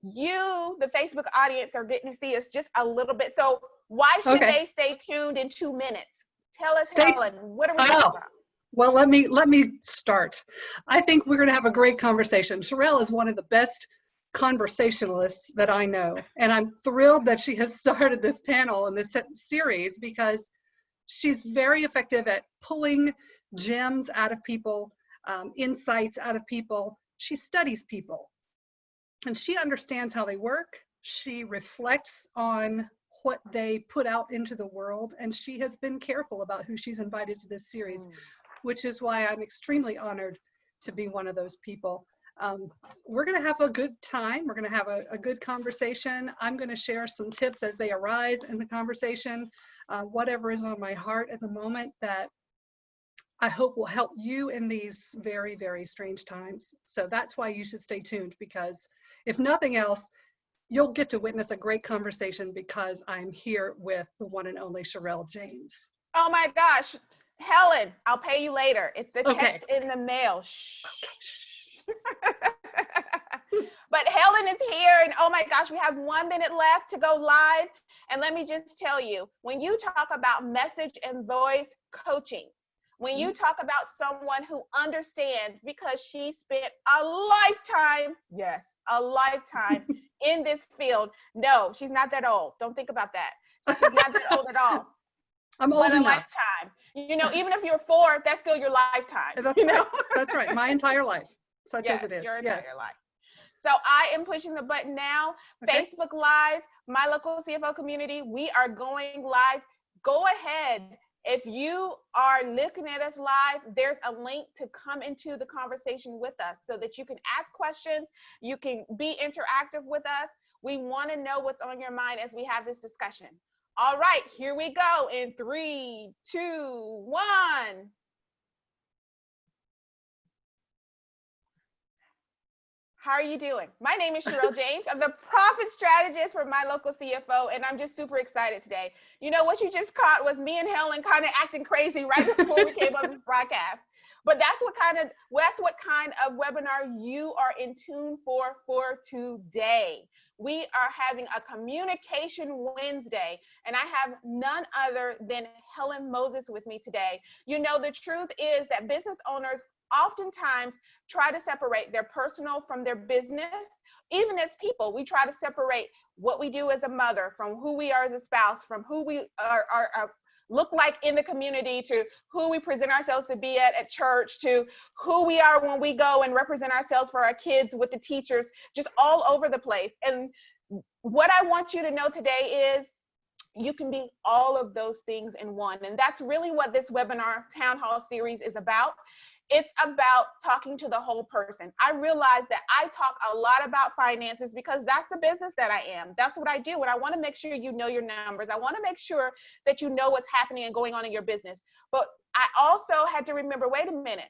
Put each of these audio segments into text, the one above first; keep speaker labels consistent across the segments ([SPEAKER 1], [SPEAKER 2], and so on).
[SPEAKER 1] you, the Facebook audience, are getting to see us just a little bit. So why should
[SPEAKER 2] Okay.
[SPEAKER 1] they stay tuned in 2 minutes? Tell us,
[SPEAKER 2] Stay.
[SPEAKER 1] Helen, what are we talking about?
[SPEAKER 2] Well, let me start. I think we're going to have a great conversation. Sherelle is one of the best conversationalists that I know, and I'm thrilled that she has started this panel and this series because she's very effective at pulling gems out of people, insights out of people. She studies people, and she understands how they work. She reflects on what they put out into the world, and she has been careful about who she's invited to this series, which is why I'm extremely honored to be one of those people. We're going to have a good time. We're going to have a good conversation. I'm going to share some tips as they arise in the conversation, whatever is on my heart at the moment that I hope will help you in these very, very strange times. So that's why you should stay tuned, because if nothing else, you'll get to witness a great conversation because I'm here with the one and only Sherelle James.
[SPEAKER 1] Oh my gosh, Helen, I'll pay you later. It's the
[SPEAKER 2] Okay.
[SPEAKER 1] text in the mail. Shh. But Helen is here, and oh my gosh, we have 1 minute left to go live. And let me just tell you, when you talk about message and voice coaching, when you talk about someone who understands because she spent a lifetime, yes, a lifetime in this field. No, she's not that old. Don't think about that. She's not that old at all.
[SPEAKER 2] I'm old enough.
[SPEAKER 1] Lifetime. You know, even if you're 4, that's still your lifetime.
[SPEAKER 2] That's right. That's right. My entire life, such
[SPEAKER 1] yes,
[SPEAKER 2] as it is.
[SPEAKER 1] Your entire life. So I am pushing the button now. Okay. Facebook Live, my local CFO community, we are going live. Go ahead. If you are looking at us live, there's a link to come into the conversation with us so that you can ask questions. You can be interactive with us. We want to know what's on your mind as we have this discussion. All right, here we go in 3, 2, 1. How are you doing? My name is Sherelle James. I'm the profit strategist for my local CFO, and I'm just super excited today. You know, what you just caught was me and Helen kind of acting crazy right before we came on this broadcast. But that's what kind of webinar you are in tune for today. We are having a Communication Wednesday, and I have none other than Helen Moses with me today. You know, the truth is that business owners oftentimes try to separate their personal from their business. Even as people, we try to separate what we do as a mother from who we are as a spouse, from who we are look like in the community, to who we present ourselves to be at church, to who we are when we go and represent ourselves for our kids with the teachers, just all over the place. And what I want you to know today is you can be all of those things in one. And that's really what this webinar town hall series is about. It's about talking to the whole person. I realize that I talk a lot about finances because that's the business that I am. That's what I do. And I want to make sure you know your numbers. I want to make sure that you know what's happening and going on in your business. But I also had to remember, wait a minute,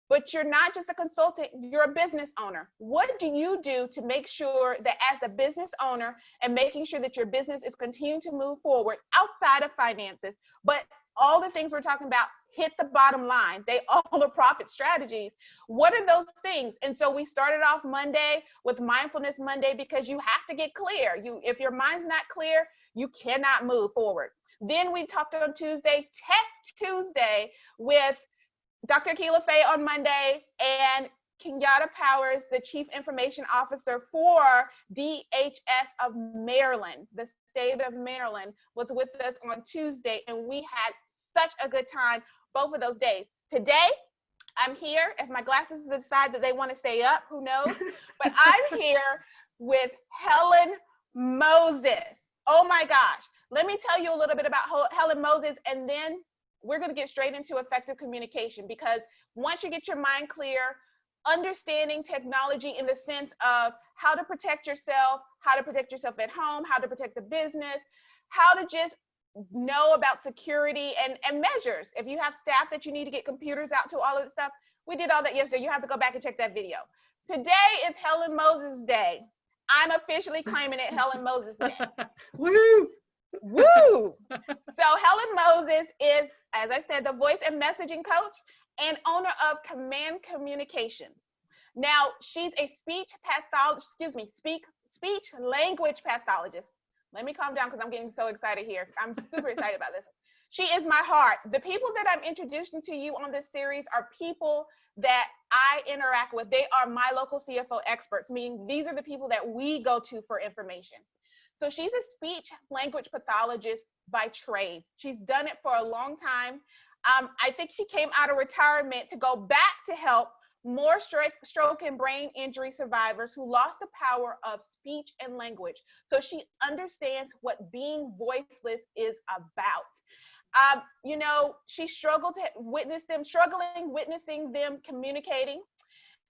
[SPEAKER 1] but you're not just a consultant, you're a business owner. What do you do to make sure that as a business owner and making sure that your business is continuing to move forward outside of finances, but all the things we're talking about hit the bottom line? They all are profit strategies. What are those things? And so we started off Monday with Mindfulness Monday because you have to get clear. If your mind's not clear, you cannot move forward. Then we talked on Tuesday, Tech Tuesday, with Dr. Keela Faye on Monday, and Kenyatta Powers, the Chief Information Officer for DHS of Maryland, the state of Maryland, was with us on Tuesday, and we had such a good time both of those days. Today, I'm here. If my glasses decide that they want to stay up, who knows? But I'm here with Helen Moses. Oh my gosh. Let me tell you a little bit about Helen Moses, and then we're going to get straight into effective communication, because once you get your mind clear, understanding technology in the sense of how to protect yourself at home, how to protect the business, how to just know about security and measures. If you have staff that you need to get computers out to, all of the stuff, we did all that yesterday. You have to go back and check that video. Today is Helen Moses Day. I'm officially claiming it Helen Moses Day.
[SPEAKER 2] Woo!
[SPEAKER 1] Woo! So Helen Moses is, as I said, the voice and messaging coach and owner of Command Communications. Now, she's a speech speech language pathologist. Let me calm down because I'm getting so excited here. I'm super excited about this. She is my heart. The people that I'm introducing to you on this series are people that I interact with. They are my local CFO experts, meaning these are the people that we go to for information. So she's a speech language pathologist by trade. She's done it for a long time. I think she came out of retirement to go back to help more stroke and brain injury survivors who lost the power of speech and language. So she understands what being voiceless is about. You know, she struggled to witnessing them communicating,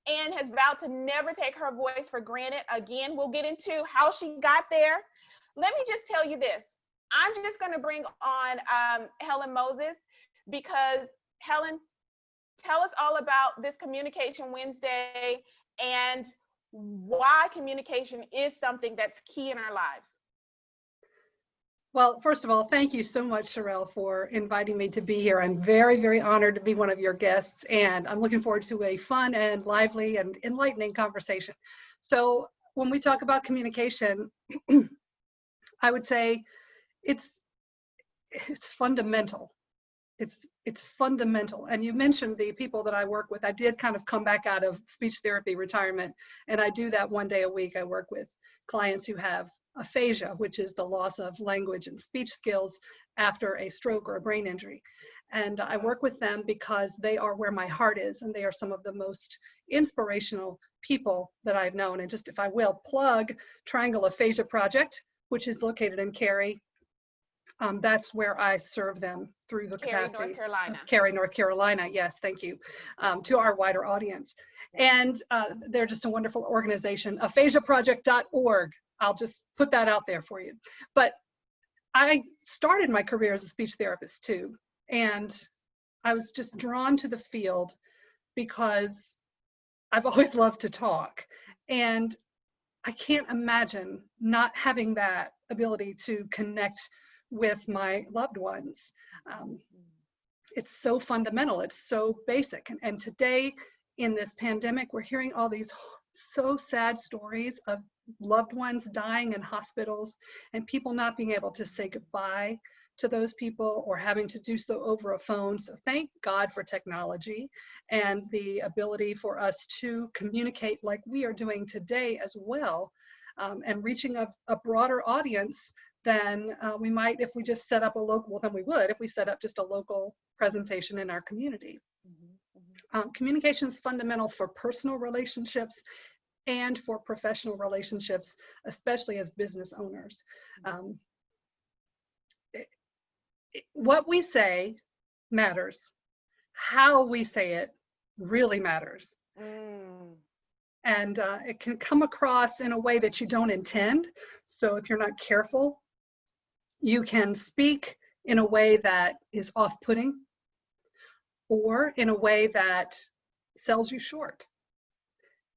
[SPEAKER 1] and has vowed to never take her voice for granted. Again, we'll get into how she got there. Let me just tell you this. I'm just going to bring on Helen Moses, because Helen, tell us all about this Communication Wednesday and why communication is something that's key in our lives.
[SPEAKER 2] Well, first of all, thank you so much, Sherelle, for inviting me to be here. I'm very, very honored to be one of your guests, and I'm looking forward to a fun and lively and enlightening conversation. So when we talk about communication, I would say it's fundamental. It's fundamental. And you mentioned the people that I work with. I did kind of come back out of speech therapy retirement, and I do that one day a week. I work with clients who have aphasia, which is the loss of language and speech skills after a stroke or a brain injury. And I work with them because they are where my heart is, and they are some of the most inspirational people that I've known. And just, if I will, plug Triangle Aphasia Project, which is located in Cary. That's where I serve them through the capacity of Cary, North Carolina. Yes, thank you, to our wider audience. And they're just a wonderful organization, aphasiaproject.org. I'll just put that out there for you. But I started my career as a speech therapist too. And I was just drawn to the field because I've always loved to talk. And I can't imagine not having that ability to connect with my loved ones. It's so fundamental, it's so basic. And today in this pandemic, we're hearing all these so sad stories of loved ones dying in hospitals and people not being able to say goodbye to those people or having to do so over a phone. So thank God for technology and the ability for us to communicate like we are doing today as well, and reaching a broader audience than we might if we just set up a local, well, than we would if we set up just a local presentation in our community. Communication is fundamental for personal relationships and for professional relationships, especially as business owners. What we say matters. How we say it really matters. And it can come across in a way that you don't intend. So if you're not careful, you can speak in a way that is off-putting or in a way that sells you short,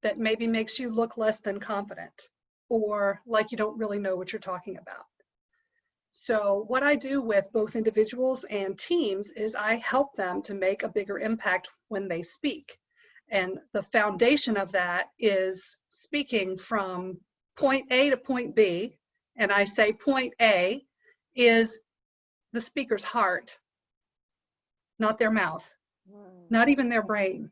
[SPEAKER 2] that maybe makes you look less than confident or like you don't really know what you're talking about. So what I do with both individuals and teams is I help them to make a bigger impact when they speak. And the foundation of that is speaking from point A to point B. And I say point A is the speaker's heart, not their mouth, not even their brain,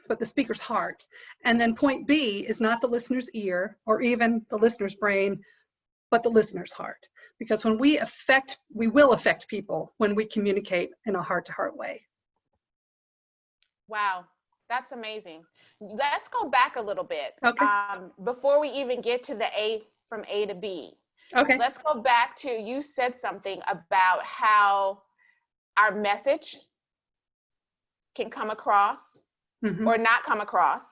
[SPEAKER 2] but the speaker's heart. And then point B is not the listener's ear or even the listener's brain, but the listener's heart. Because when we will affect people when we communicate in a heart-to-heart way.
[SPEAKER 1] Wow, that's amazing. Let's go back a little bit.
[SPEAKER 2] Okay.
[SPEAKER 1] Before we even get to the A, from A to B.
[SPEAKER 2] Okay.
[SPEAKER 1] Let's go back to, you said something about how our message can come across or not come across.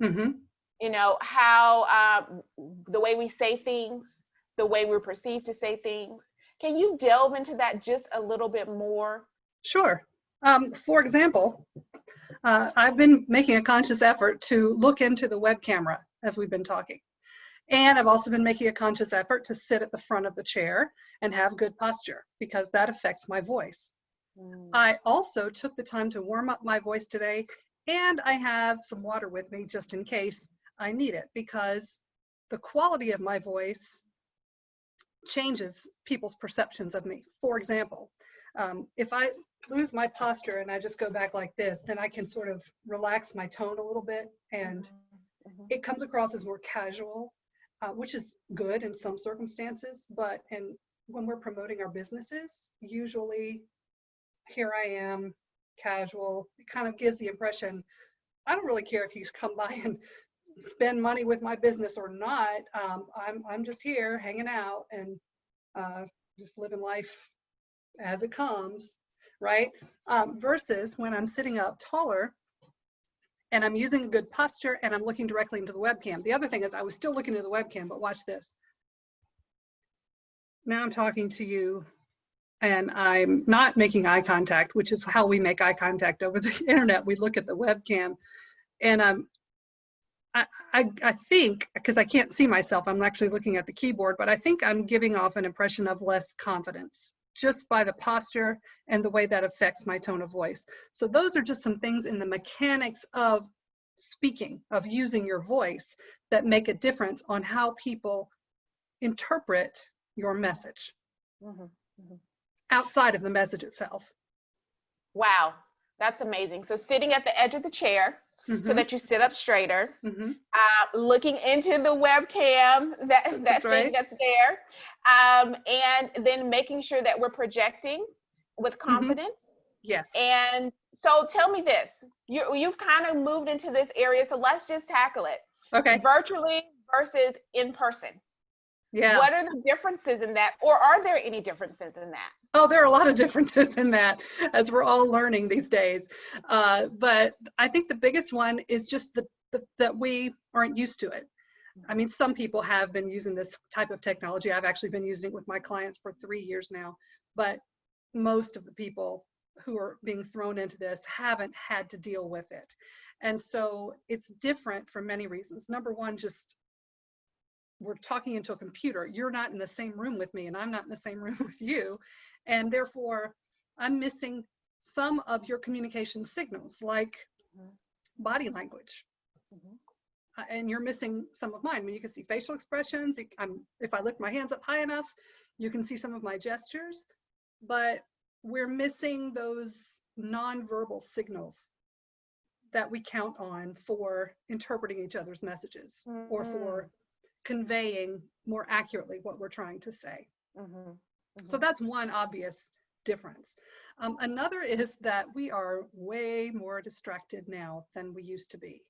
[SPEAKER 1] You know, how the way we say things, the way we're perceived to say things. Can you delve into that just a little bit more?
[SPEAKER 2] Sure. For example, I've been making a conscious effort to look into the web camera as we've been talking. And I've also been making a conscious effort to sit at the front of the chair and have good posture because that affects my voice. I also took the time to warm up my voice today, and I have some water with me just in case I need it, because the quality of my voice changes people's perceptions of me. For example, if I lose my posture and I just go back like this, then I can sort of relax my tone a little bit, and it comes across as more casual, which is good in some circumstances, but when we're promoting our businesses, usually here I am, casual. It kind of gives the impression, I don't really care if you come by and spend money with my business or not. I'm just here hanging out and just living life as it comes, right? Versus when I'm sitting up taller and I'm using a good posture and I'm looking directly into the webcam. The other thing is I was still looking into the webcam, but watch this. Now I'm talking to you and I'm not making eye contact, which is how we make eye contact over the internet. We look at the webcam, and I think, because I can't see myself, I'm actually looking at the keyboard, but I think I'm giving off an impression of less confidence just by the posture and the way that affects my tone of voice. So those are just some things in the mechanics of speaking, of using your voice, that make a difference on how people interpret your message outside of the message itself.
[SPEAKER 1] Wow, that's amazing. So sitting at the edge of the chair so that you sit up straighter, looking into the webcam, that
[SPEAKER 2] That's
[SPEAKER 1] thing
[SPEAKER 2] right.
[SPEAKER 1] that's there, and then making sure that we're projecting with confidence.
[SPEAKER 2] Yes.
[SPEAKER 1] And so tell me this, you've kind of moved into this area, so let's just tackle it.
[SPEAKER 2] Okay.
[SPEAKER 1] Virtually versus in person.
[SPEAKER 2] Yeah.
[SPEAKER 1] What are the differences in that, or are there any differences in that?
[SPEAKER 2] Oh, there are a lot of differences in that, as we're all learning these days. But I think the biggest one is just that we aren't used to it. I mean, some people have been using this type of technology. I've actually been using it with my clients for 3 years now, but most of the people who are being thrown into this haven't had to deal with it. And so it's different for many reasons. Number one, just we're talking into a computer. You're not in the same room with me, and I'm not in the same room with you. And therefore, I'm missing some of your communication signals, like body language. And you're missing some of mine. I mean, you can see facial expressions. If I lift my hands up high enough, you can see some of my gestures. But we're missing those nonverbal signals that we count on for interpreting each other's messages or for conveying more accurately what we're trying to say. So that's one obvious difference. Another is that we are way more distracted now than we used to be.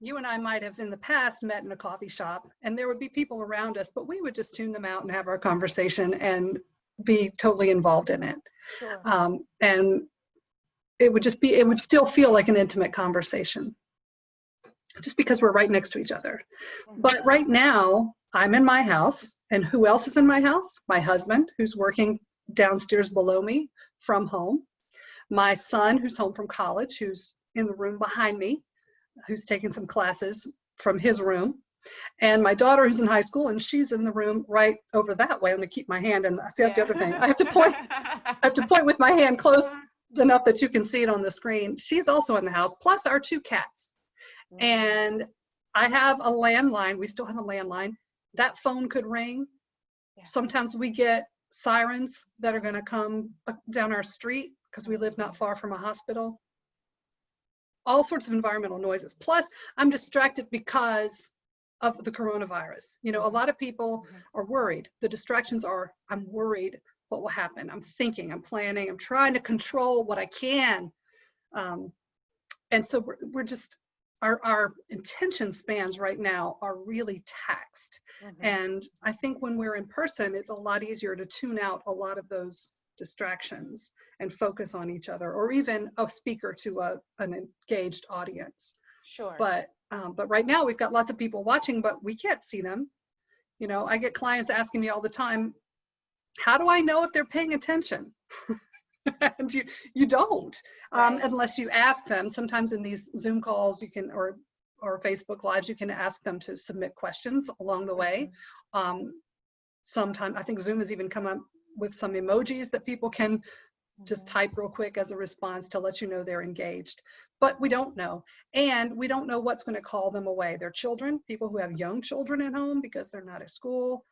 [SPEAKER 2] You and I might have in the past met in a coffee shop and there would be people around us, but we would just tune them out and have our conversation and be totally involved in it.
[SPEAKER 1] Sure.
[SPEAKER 2] And it would still feel like an intimate conversation, just because we're right next to each other. But right now, I'm in my house, and who else is in my house? My husband, who's working downstairs below me from home. My son, who's home from college, who's in the room behind me, who's taking some classes from his room. And my daughter, who's in high school, and she's in the room right over that way. Let me keep my hand, and see, that's the other thing. I have to point with my hand close enough that you can see it on the screen. She's also in the house, plus our 2 cats. And I have a landline. We still have a landline. That phone could ring. Sometimes we get sirens that are going to come down our street because we live not far from a hospital. All sorts of environmental noises. Plus, I'm distracted because of the coronavirus. You know, a lot of people are worried. The distractions are, I'm worried what will happen. I'm thinking, I'm planning, I'm trying to control what I can. And so we're just, our attention spans right now are really taxed. And I think when we're in person, it's a lot easier to tune out a lot of those distractions and focus on each other, or even a speaker to an engaged audience.
[SPEAKER 1] Sure.
[SPEAKER 2] But right now we've got lots of people watching, but we can't see them. You know, I get clients asking me all the time, how do I know if they're paying attention? And you don't, unless you ask them. Sometimes in these Zoom calls, you can, or Facebook Lives, you can ask them to submit questions along the way. Sometimes I think Zoom has even come up with some emojis that people can just type real quick as a response to let you know they're engaged. But we don't know. And we don't know what's going to call them away. They're children, people who have young children at home because they're not at school.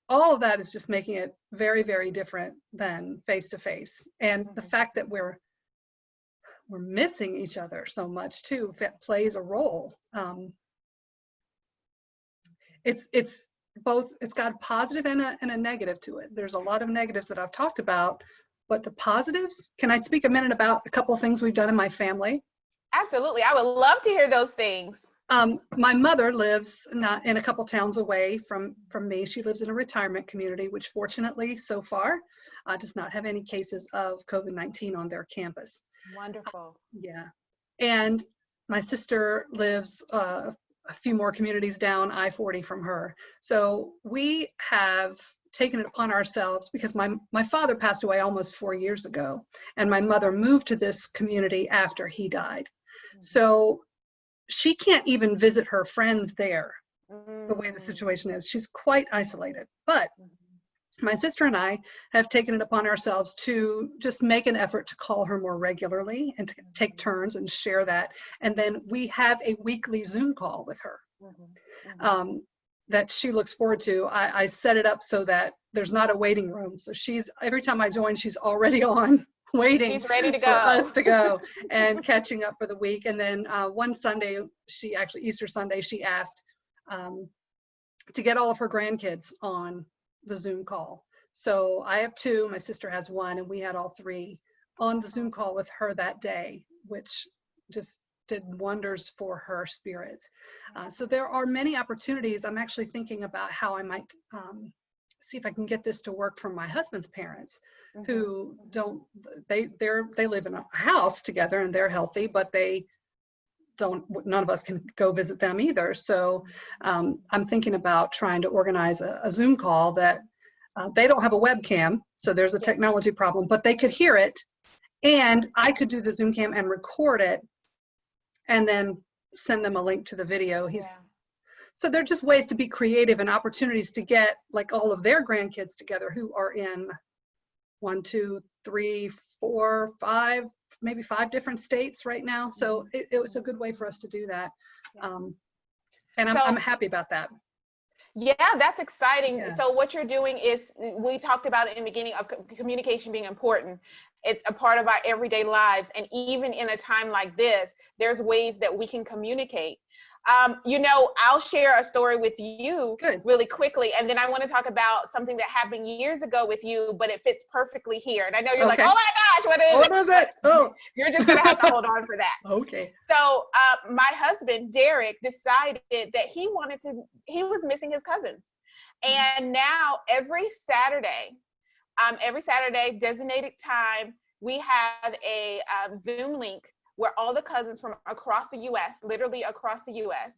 [SPEAKER 2] All of that is just making it very, very different than face-to-face. And the fact that we're missing each other so much too plays a role. It's both, it's got a positive and a negative to it. There's a lot of negatives that I've talked about, but the positives, can I speak a minute about a couple of things we've done in my family?
[SPEAKER 1] Absolutely. I would love to hear those things.
[SPEAKER 2] My mother lives not in a couple towns away from me. She lives in a retirement community, which fortunately so far does not have any cases of COVID-19 on their campus.
[SPEAKER 1] Wonderful.
[SPEAKER 2] Yeah. And my sister lives a few more communities down I-40 from her. So we have taken it upon ourselves, because my father passed away almost 4 years ago, and my mother moved to this community after he died. So she can't even visit her friends there, the way the situation is. She's quite isolated. But my sister and I have taken it upon ourselves to just make an effort to call her more regularly and to take turns and share that. And then we have a weekly Zoom call with her that she looks forward to. I set it up so that there's not a waiting room. So every time I join, she's already on, waiting
[SPEAKER 1] She's ready to
[SPEAKER 2] for
[SPEAKER 1] go.
[SPEAKER 2] us to go and catching up for the week. And then one Sunday, Easter Sunday, she asked to get all of her grandkids on the Zoom call. So I have 2, my sister has 1, and we had all 3 on the Zoom call with her that day, which just did wonders for her spirits. So there are many opportunities. I'm actually thinking about how I might see if I can get this to work for my husband's parents, who they live in a house together and they're healthy, but none of us can go visit them either. So I'm thinking about trying to organize a Zoom call that they don't have a webcam, so there's a technology problem, but they could hear it, and I could do the Zoom cam and record it and then send them a link to the video. So they're just ways to be creative and opportunities to get like all of their grandkids together who are in 1, 2, 3, 4, 5, maybe 5 different states right now. So it was a good way for us to do that. And I'm happy about that.
[SPEAKER 1] Yeah, that's exciting.
[SPEAKER 2] Yeah.
[SPEAKER 1] So what you're doing is, we talked about it in the beginning of communication being important. It's a part of our everyday lives. And even in a time like this, there's ways that we can communicate. I'll share a story with you really quickly, and then I want to talk about something that happened years ago with you, but it fits perfectly here. And I know you're like, oh my gosh, what is it?
[SPEAKER 2] Oh,
[SPEAKER 1] you're just going to have to hold on for that.
[SPEAKER 2] Okay.
[SPEAKER 1] So my husband, Derek, decided that he was missing his cousins. And now every Saturday, designated time, we have a Zoom link where all the cousins from across the U.S., literally across the U.S.,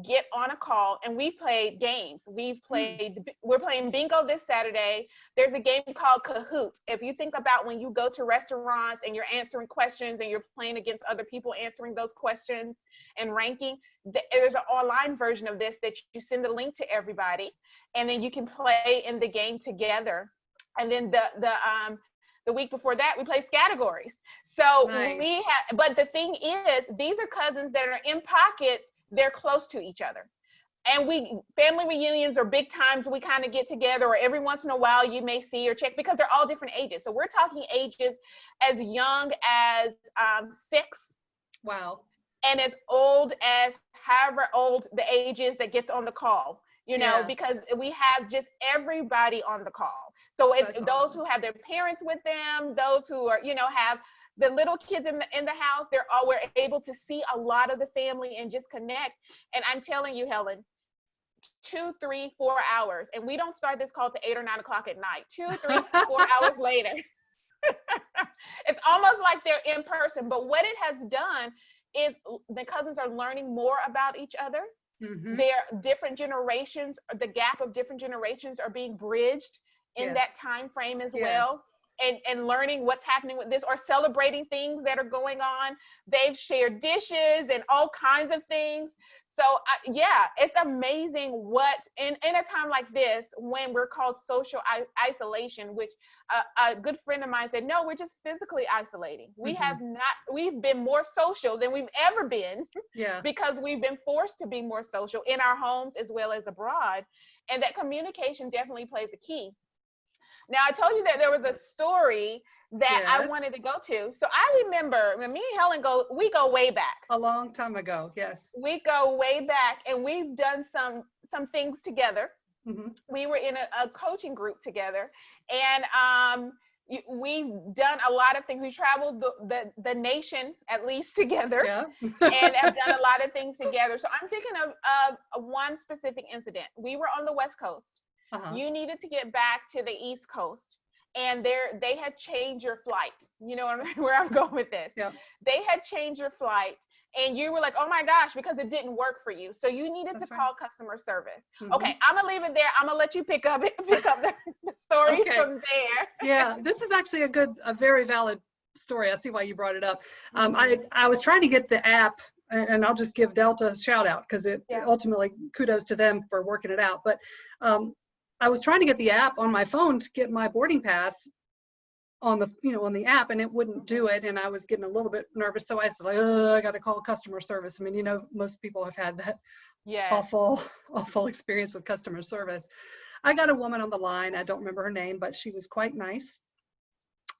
[SPEAKER 1] get on a call, and we play games. We're playing bingo this Saturday. There's a game called Kahoot. If you think about when you go to restaurants and you're answering questions and you're playing against other people answering those questions and ranking, there's an online version of this that you send the link to everybody, and then you can play in the game together. And then the week before that, we play categories. So
[SPEAKER 2] nice.
[SPEAKER 1] but the thing is, these are cousins that are in pockets. They're close to each other. And family reunions or big times, we kind of get together, or every once in a while you may see or check, because they're all different ages. So we're talking ages as young as 6.
[SPEAKER 2] Wow.
[SPEAKER 1] And as old as however old the age is that gets on the call, because we have just everybody on the call. So it's
[SPEAKER 2] That's
[SPEAKER 1] those
[SPEAKER 2] awesome.
[SPEAKER 1] who have their parents with them, those who are, have the little kids in the house. We're able to see a lot of the family and just connect. And I'm telling you, Helen, 2, 3, 4 hours, and we don't start this call to 8 or 9 o'clock at night. 2, 3, 4 hours later, it's almost like they're in person. But what it has done is the cousins are learning more about each other. Their different generations, the gap of different generations are being bridged in that time frame as well. And learning what's happening with this, or celebrating things that are going on. They've shared dishes and all kinds of things. So yeah, it's amazing what in a time like this when we're called social isolation, which a good friend of mine said, no, we're just physically isolating. We've been more social than we've ever been
[SPEAKER 2] Yeah.
[SPEAKER 1] because we've been forced to be more social in our homes as well as abroad. And that communication definitely plays a key. Now, I told you that there was a story that I
[SPEAKER 2] Yes.
[SPEAKER 1] wanted to go to. So I remember when me and Helen we go way back.
[SPEAKER 2] A long time ago. Yes.
[SPEAKER 1] We go way back, and we've done some things together.
[SPEAKER 2] Mm-hmm.
[SPEAKER 1] We were in a coaching group together, and we've done a lot of things. We traveled the nation at least together,
[SPEAKER 2] Yeah.
[SPEAKER 1] and have done a lot of things together. So I'm thinking of one specific incident. We were on the West Coast.
[SPEAKER 2] Uh-huh.
[SPEAKER 1] You needed to get back to the East Coast, and they had changed your flight. You know where I'm going with this.
[SPEAKER 2] Yeah.
[SPEAKER 1] They had changed your flight, and you were like, oh my gosh, because it didn't work for you. So you needed
[SPEAKER 2] That's
[SPEAKER 1] to
[SPEAKER 2] right.
[SPEAKER 1] call customer service.
[SPEAKER 2] Mm-hmm.
[SPEAKER 1] Okay, I'm gonna leave it there. I'm gonna let you pick up the story
[SPEAKER 2] Okay.
[SPEAKER 1] from there.
[SPEAKER 2] Yeah, this is actually a very valid story. I see why you brought it up.
[SPEAKER 1] Mhm.
[SPEAKER 2] I was trying to get the app, and I'll just give Delta a shout out because it
[SPEAKER 1] Yeah.
[SPEAKER 2] ultimately kudos to them for working it out. But I was trying to get the app on my phone to get my boarding pass on the app, and it wouldn't do it, and I was getting a little bit nervous. So I said, like, I got to call customer service. I mean, most people have had that
[SPEAKER 1] Yes.
[SPEAKER 2] awful experience with customer service. I got a woman on the line. I don't remember her name, but she was quite nice.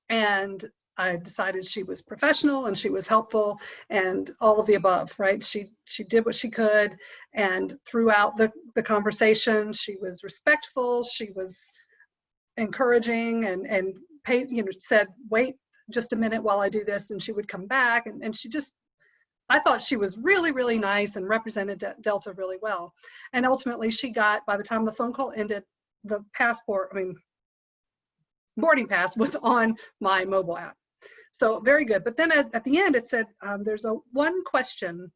[SPEAKER 2] And I decided she was professional and she was helpful and all of the above, right? She did what she could. And throughout the conversation, she was respectful. She was encouraging and said, wait just a minute while I do this. And she would come back. And I thought she was really, really nice and represented Delta really well. And ultimately she got, by the time the phone call ended, the boarding pass was on my mobile app. So very good. But then at the end it said, there's a 1 question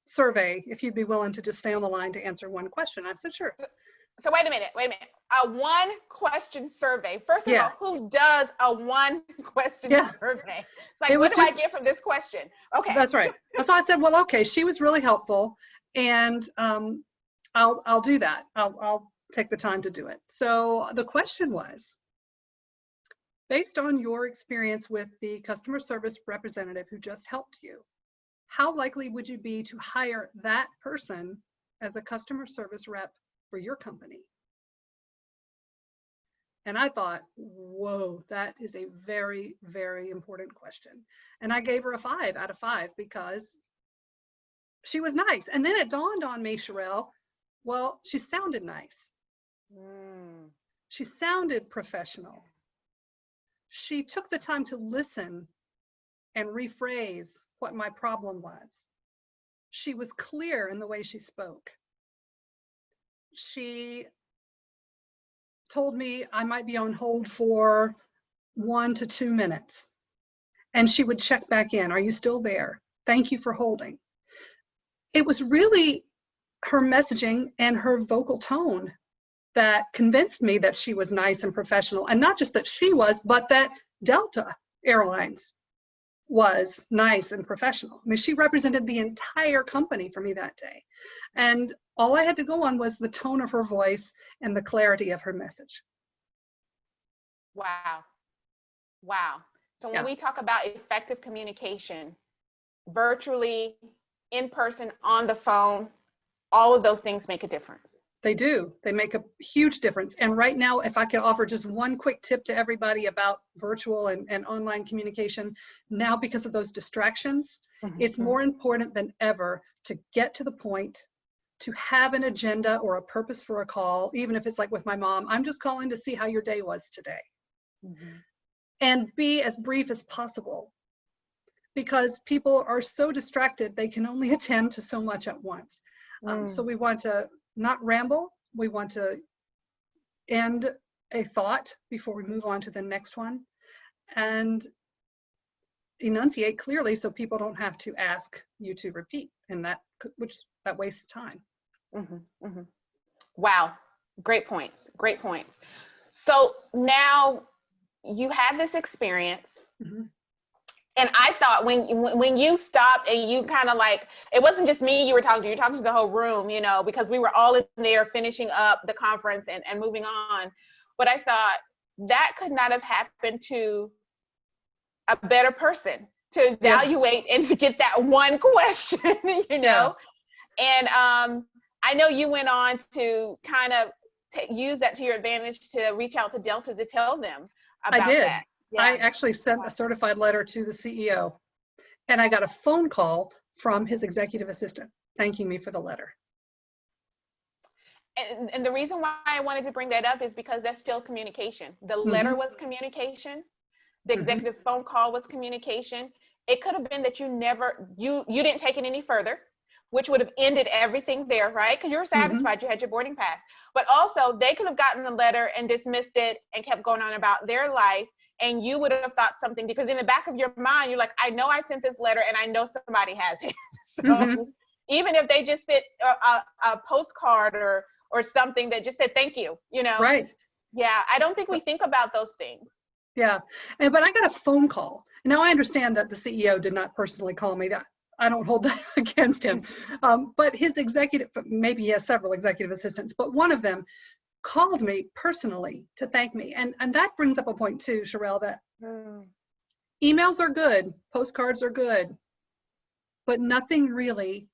[SPEAKER 2] survey if you'd be willing to just stay on the line to answer 1 question. I said, sure.
[SPEAKER 1] So wait a minute. A 1 question survey. First of all, who does a 1 question survey? It's like, what do I get from this question? Okay.
[SPEAKER 2] That's right. So I said, well, okay, she was really helpful, and I'll do that. I'll take the time to do it. So the question was, based on your experience with the customer service representative who just helped you, how likely would you be to hire that person as a customer service rep for your company? And I thought, whoa, that is a very, very important question. And I gave her a 5 out of 5 because she was nice. And then it dawned on me, Sherelle, well, she sounded nice. She sounded professional. She took the time to listen and rephrase what my problem was. She was clear in the way she spoke. She told me I might be on hold for 1 to 2 minutes. And she would check back in. Are you still there? Thank you for holding. It was really her messaging and her vocal tone that convinced me that she was nice and professional. And not just that she was, but that Delta Airlines was nice and professional. I mean, she represented the entire company for me that day. And all I had to go on was the tone of her voice and the clarity of her message.
[SPEAKER 1] Wow. So when we talk about effective communication, virtually, in person, on the phone, all of those things make a difference.
[SPEAKER 2] They do. They make a huge difference. And right now, if I could offer just 1 quick tip to everybody about virtual and online communication, now because of those distractions, it's more important than ever to get to the point, to have an agenda or a purpose for a call, even if it's like with my mom, I'm just calling to see how your day was today. And be as brief as possible, because people are so distracted, they can only attend to so much at once. So we want to not ramble. We want to end a thought before we move on to the next one, and enunciate clearly so people don't have to ask you to repeat, and that wastes time.
[SPEAKER 1] Wow, great points. So now you have this experience, And I thought when you stopped and you kind of like, it wasn't just me you were talking to, you were talking to the whole room, you know, because we were all in there finishing up the conference and moving on. But I thought that could not have happened to a better person to
[SPEAKER 2] Yeah.
[SPEAKER 1] evaluate and to get that one question, you
[SPEAKER 2] Yeah.
[SPEAKER 1] know? And I know you went on to kind of use that to your advantage to reach out to Delta to tell them
[SPEAKER 2] I
[SPEAKER 1] about
[SPEAKER 2] did.
[SPEAKER 1] that.
[SPEAKER 2] I
[SPEAKER 1] Yeah.
[SPEAKER 2] actually sent a certified letter to the CEO, and I got a phone call from his executive assistant thanking me for the letter.
[SPEAKER 1] And the reason why I wanted to bring that up is because that's still communication. The
[SPEAKER 2] Mm-hmm.
[SPEAKER 1] letter was communication. The
[SPEAKER 2] Mm-hmm.
[SPEAKER 1] executive phone call was communication. It could have been that you didn't take it any further, which would have ended everything there, right? Because you were
[SPEAKER 2] Mm-hmm.
[SPEAKER 1] satisfied, you had your boarding pass. But also, they could have gotten the letter and dismissed it and kept going on about their life. And you would have thought something, because in the back of your mind, you're like, I know I sent this letter and I know somebody has it.
[SPEAKER 2] Mm-hmm.
[SPEAKER 1] So even if they just sent a postcard or something that just said thank you, you know?
[SPEAKER 2] Right.
[SPEAKER 1] Yeah, I don't think we think about those things.
[SPEAKER 2] Yeah. But I got a phone call. Now I understand that the CEO did not personally call me. That I don't hold that against him. But his executive, maybe he has several executive assistants, but one of them called me personally to thank me. And that brings up a point too, Sherelle, that emails are good, postcards are good, but nothing really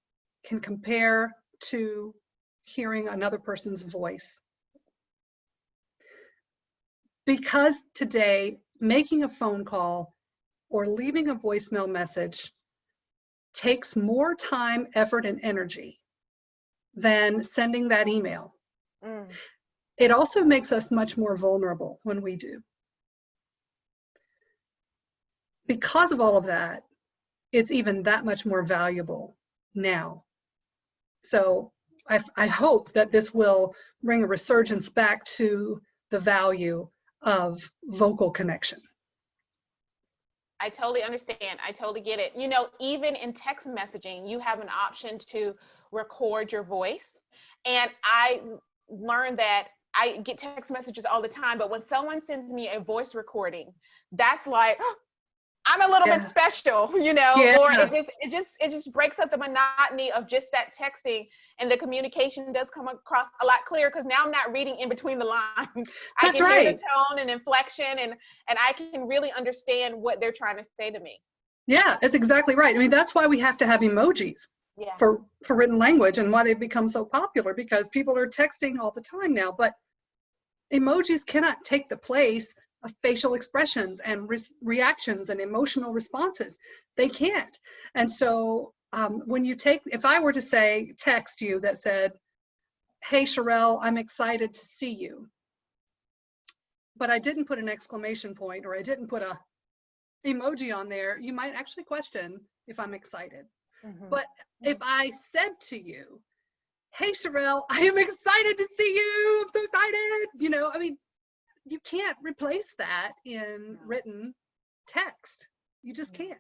[SPEAKER 2] can compare to hearing another person's voice. Because today, making a phone call or leaving a voicemail message takes more time, effort, and energy than sending that email. It also makes us much more vulnerable when we do. Because of all of that, it's even that much more valuable now. So I hope that this will bring a resurgence back to the value of vocal connection.
[SPEAKER 1] I totally understand. I totally get it. You know, even in text messaging, you have an option to record your voice. And I learned that I get text messages all the time, but when someone sends me a voice recording, that's like, I'm a little bit
[SPEAKER 2] Yeah.
[SPEAKER 1] special, you know,
[SPEAKER 2] Yeah.
[SPEAKER 1] or it just breaks up the monotony of just that texting, and the communication does come across a lot clearer because now I'm not reading in between the lines. I
[SPEAKER 2] That's
[SPEAKER 1] can hear the
[SPEAKER 2] right.
[SPEAKER 1] tone and inflection, and I can really understand what they're trying to say to me.
[SPEAKER 2] Yeah, it's exactly right. I mean, that's why we have to have emojis
[SPEAKER 1] Yeah.
[SPEAKER 2] for written language, and why they've become so popular, because people are texting all the time now. But emojis cannot take the place of facial expressions and reactions and emotional responses. They can't. And so when you take, if I were to say, text you that said, hey, Sherelle, I'm excited to see you, but I didn't put an exclamation point, or I didn't put a emoji on there, you might actually question if I'm excited. But if I said to you, hey, Sherelle, I am excited to see you, I'm so excited, you know, I mean, you can't replace that in written text. You just can't.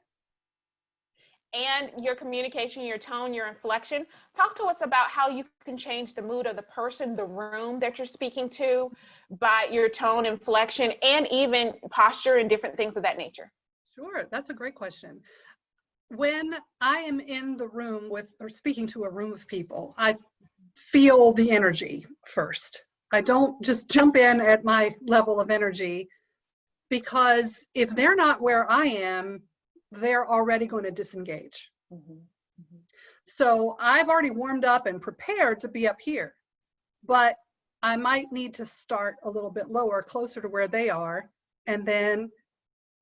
[SPEAKER 1] And your communication, your tone, your inflection. Talk to us about how you can change the mood of the person, the room that you're speaking to, by your tone, inflection, and even posture and different things of that nature.
[SPEAKER 2] Sure, that's a great question. When I am in the room with, or speaking to a room of people, I feel the energy first. I don't just jump in at my level of energy, because if they're not where I am, they're already going to disengage. So I've already warmed up and prepared to be up here, but I might need to start a little bit lower, closer to where they are, and then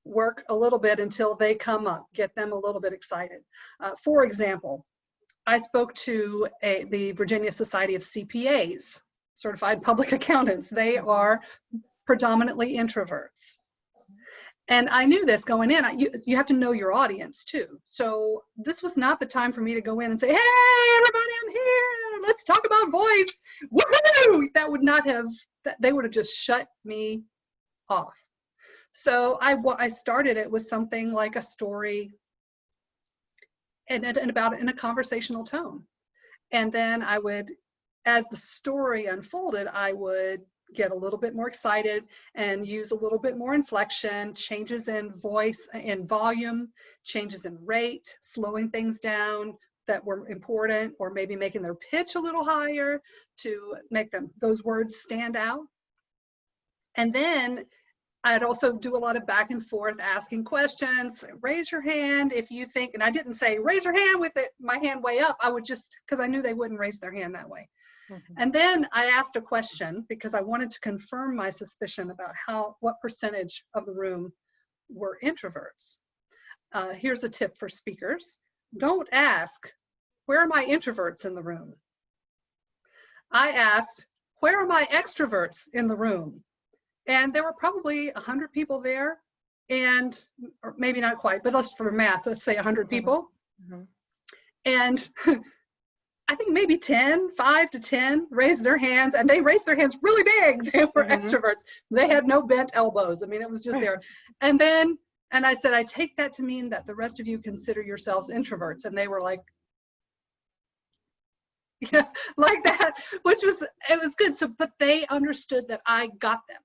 [SPEAKER 2] work a little bit until they come up, get them a little bit excited. For example, I spoke to the Virginia Society of CPAs, Certified Public Accountants. They are predominantly introverts. And I knew this going in. You have to know your audience too. So this was not the time for me to go in and say, hey, everybody, I'm here. Let's talk about voice. Woohoo! That would not have, they would have just shut me off. So I started it with something like a story, and about it in a conversational tone. And then I would, as the story unfolded, I would get a little bit more excited and use a little bit more inflection, changes in voice, in volume, changes in rate, slowing things down that were important, or maybe making their pitch a little higher to make those words stand out. And then I'd also do a lot of back and forth asking questions. Raise your hand if you think, and I didn't say raise your hand with my hand way up. I would just, because I knew they wouldn't raise their hand that way. And then I asked a question because I wanted to confirm my suspicion about what percentage of the room were introverts. Here's a tip for speakers. Don't ask, where are my introverts in the room? I asked, where are my extroverts in the room? And there were probably 100 people there, and or maybe not quite, but let's, for math, let's say 100 people. And I think maybe 5 to 10 raised their hands, and they raised their hands really big. They were extroverts. They had no bent elbows. I mean, it was just there. And I said, I take that to mean that the rest of you consider yourselves introverts. And they were like, yeah, like that, which was, it was good. So, but they understood that I got them.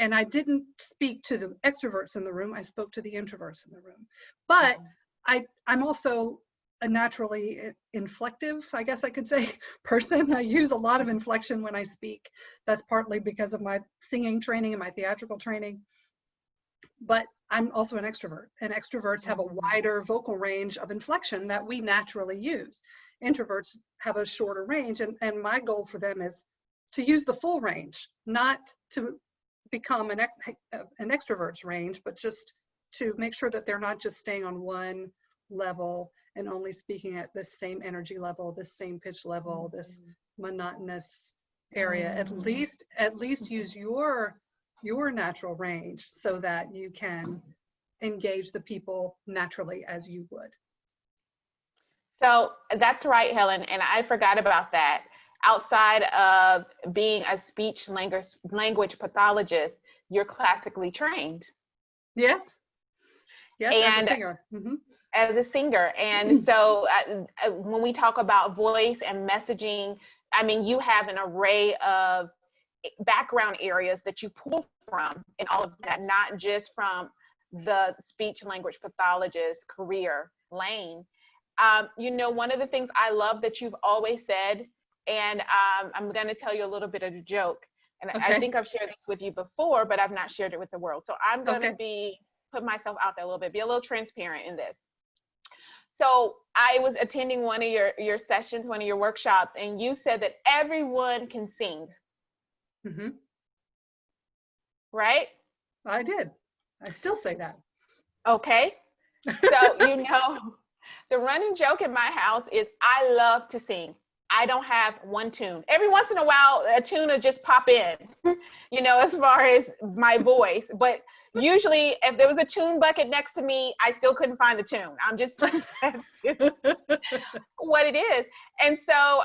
[SPEAKER 2] And I didn't speak to the extroverts in the room. I spoke to the introverts in the room. But I'm also a naturally inflective, I guess I could say, person. I use a lot of inflection when I speak. That's partly because of my singing training and my theatrical training. But I'm also an extrovert, and extroverts have a wider vocal range of inflection that we naturally use. Introverts have a shorter range, and my goal for them is to use the full range, not to become an extrovert's range, but just to make sure that they're not just staying on one level and only speaking at this same energy level, this same pitch level, this monotonous area. At least use your natural range so that you can engage the people naturally as you would.
[SPEAKER 1] So that's right, Helen, and I forgot about that. Outside of being a speech language pathologist, you're classically trained.
[SPEAKER 2] Yes. Yes,
[SPEAKER 1] and
[SPEAKER 2] as a singer.
[SPEAKER 1] As a singer. And so when we talk about voice and messaging, I mean, you have an array of background areas that you pull from in all of that, not just from the speech language pathologist career lane. You know, one of the things I love that you've always said, and I'm going to tell you a little bit of a joke. And I think I've shared this with you before, but I've not shared it with the world. So I'm going to put myself out there a little bit, be a little transparent in this. So I was attending one of your sessions, one of your workshops, and you said that everyone can sing. Right?
[SPEAKER 2] I did. I still say that.
[SPEAKER 1] Okay. So, you know, the running joke in my house is I love to sing. I don't have one tune. Every once in a while, a tune will just pop in, you know, as far as my voice. But usually, if there was a tune bucket next to me, I still couldn't find the tune. That's just what it is. And so,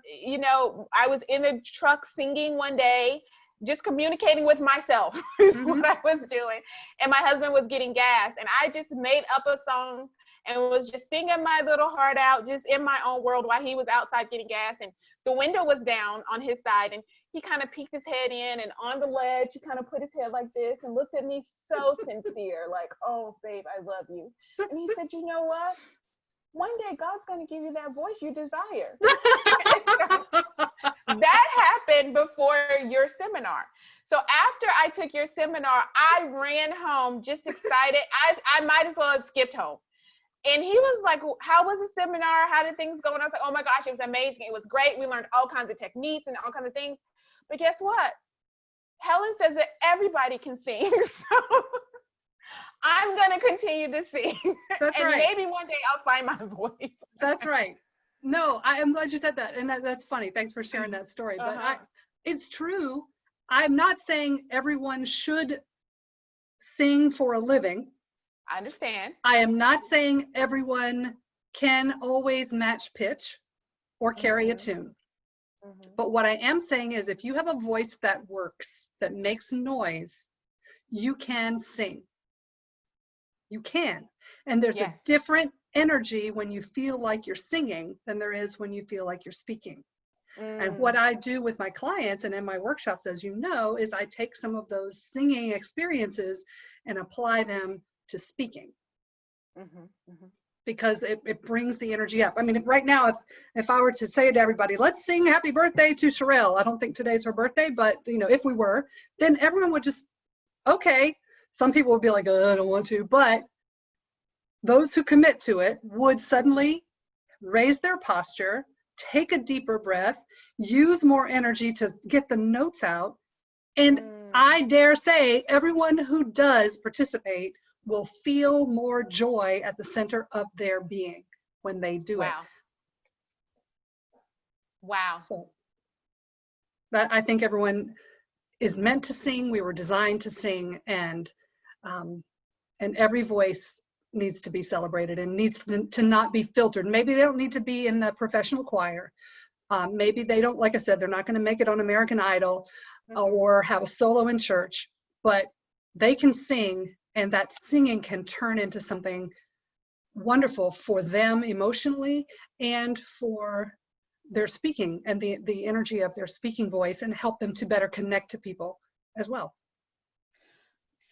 [SPEAKER 1] you know, I was in the truck singing one day, just communicating with myself is what I was doing. And my husband was getting gas, and I just made up a song and was just singing my little heart out, just in my own world while he was outside getting gas. And the window was down on his side, and he kind of peeked his head in, and on the ledge, he kind of put his head like this and looked at me so sincere, like, oh, babe, I love you. And he said, you know what? One day God's going to give you that voice you desire. That happened before your seminar. So after I took your seminar, I ran home just excited. I might as well have skipped home. And he was like, how was the seminar? How did things go? And I was like, oh my gosh, it was amazing. It was great. We learned all kinds of techniques and all kinds of things. But guess what? Helen says that everybody can sing. So I'm going to continue to sing.
[SPEAKER 2] That's
[SPEAKER 1] and
[SPEAKER 2] right.
[SPEAKER 1] Maybe one day I'll find my voice.
[SPEAKER 2] That's right. No, I'm glad you said that. And that's funny. Thanks for sharing that story. But it's true. I'm not saying everyone should sing for a living.
[SPEAKER 1] I understand.
[SPEAKER 2] I am not saying everyone can always match pitch or carry a tune. But what I am saying is if you have a voice that works, that makes noise, you can sing. You can. And there's a different energy when you feel like you're singing than there is when you feel like you're speaking. And what I do with my clients and in my workshops, as you know, is I take some of those singing experiences and apply them to speaking. Because it brings the energy up. I mean, right now, if I were to say to everybody, let's sing happy birthday to Sherelle, I don't think today's her birthday, but if we were, then everyone would just, okay. Some people would be like, oh, I don't want to, but those who commit to it would suddenly raise their posture, take a deeper breath, use more energy to get the notes out. And I dare say everyone who does participate will feel more joy at the center of their being when they do it.
[SPEAKER 1] Wow.
[SPEAKER 2] So that, I think everyone is meant to sing. We were designed to sing, and every voice needs to be celebrated and needs to not be filtered. Maybe they don't need to be in the professional choir. Maybe they don't, like I said, they're not going to make it on American Idol or have a solo in church, but they can sing, and that singing can turn into something wonderful for them emotionally and for their speaking and the energy of their speaking voice, and help them to better connect to people as well.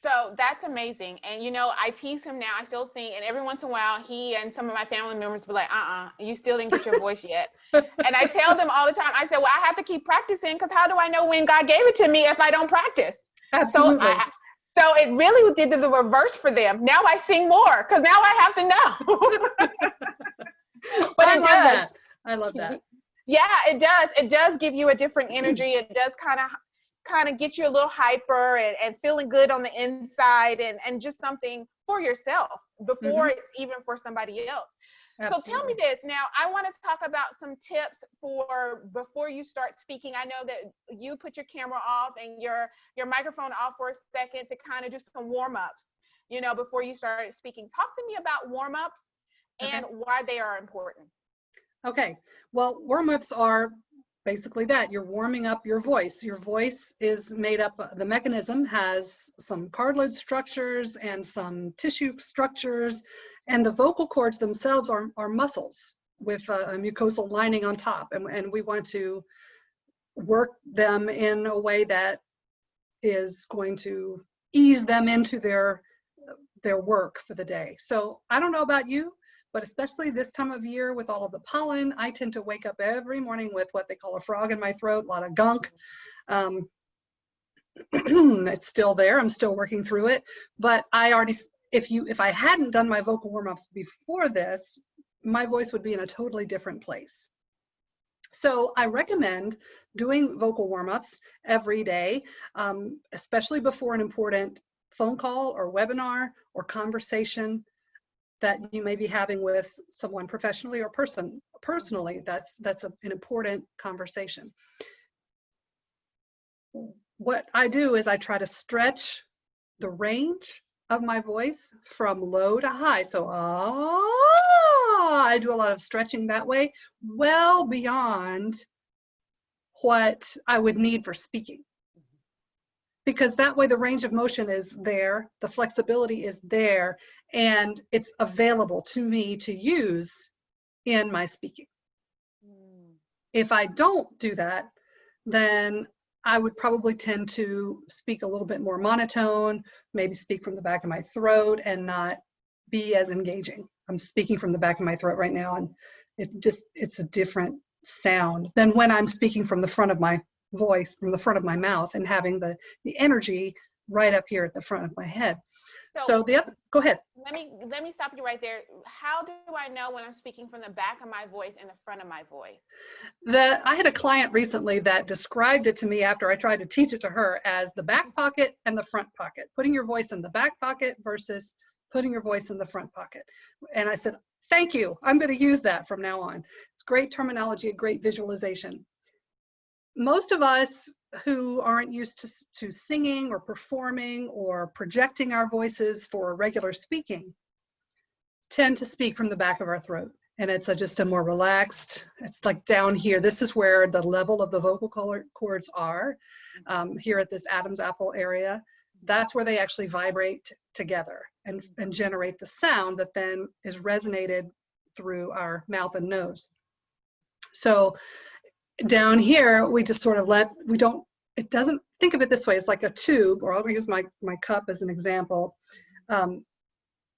[SPEAKER 1] So that's amazing. And I tease him now. I still sing, and every once in a while he and some of my family members be like, you still didn't get your voice yet. And I tell them all the time, I said, well, I have to keep practicing, because how do I know when God gave it to me if I don't practice?
[SPEAKER 2] Absolutely.
[SPEAKER 1] So it really did the reverse for them. Now I sing more, because now I have to know. But
[SPEAKER 2] I love that. I love that.
[SPEAKER 1] Yeah, it does. It does give you a different energy. It does kind of get you a little hyper and feeling good on the inside, and just something for yourself before it's even for somebody else. Absolutely. So tell me this. Now, I want to talk about some tips for before you start speaking. I know that you put your camera off and your microphone off for a second to kind of do some warm-ups, before you start speaking. Talk to me about warm-ups and why they are important.
[SPEAKER 2] Okay. Well, warm-ups are basically that. You're warming up your voice. Your voice is made up, the mechanism has some cartilage structures and some tissue structures, and the vocal cords themselves are muscles with a mucosal lining on top, and we want to work them in a way that is going to ease them into their work for the day. So I don't know about you, but especially this time of year with all of the pollen, I tend to wake up every morning with what they call a frog in my throat, a lot of gunk. It's still there. I'm still working through it. But if I hadn't done my vocal warm-ups before this, my voice would be in a totally different place. So I recommend doing vocal warm-ups every day, especially before an important phone call or webinar or conversation that you may be having with someone professionally or personally. That's an important conversation. What I do is I try to stretch the range of my voice from low to high. So I do a lot of stretching that way, well beyond what I would need for speaking. Because that way the range of motion is there, the flexibility is there, and it's available to me to use in my speaking. If I don't do that, then I would probably tend to speak a little bit more monotone, maybe speak from the back of my throat and not be as engaging. I'm speaking from the back of my throat right now, and it's a different sound than when I'm speaking from the front of my voice, from the front of my mouth, and having the energy right up here at the front of my head. So go ahead.
[SPEAKER 1] Let me stop you right there. How do I know when I'm speaking from the back of my voice and the front of my voice?
[SPEAKER 2] I had a client recently that described it to me after I tried to teach it to her as the back pocket and the front pocket, putting your voice in the back pocket versus putting your voice in the front pocket. And I said, thank you. I'm going to use that from now on. It's great terminology, a great visualization. Most of us who aren't used to singing or performing or projecting our voices for regular speaking tend to speak from the back of our throat. And it's just a more relaxed, it's like down here. This is where the level of the vocal cords are, here at this Adam's apple area. That's where they actually vibrate together and generate the sound that then is resonated through our mouth and nose. So down here, we just sort of it doesn't, think of it this way, it's like a tube, or I'll use my cup as an example.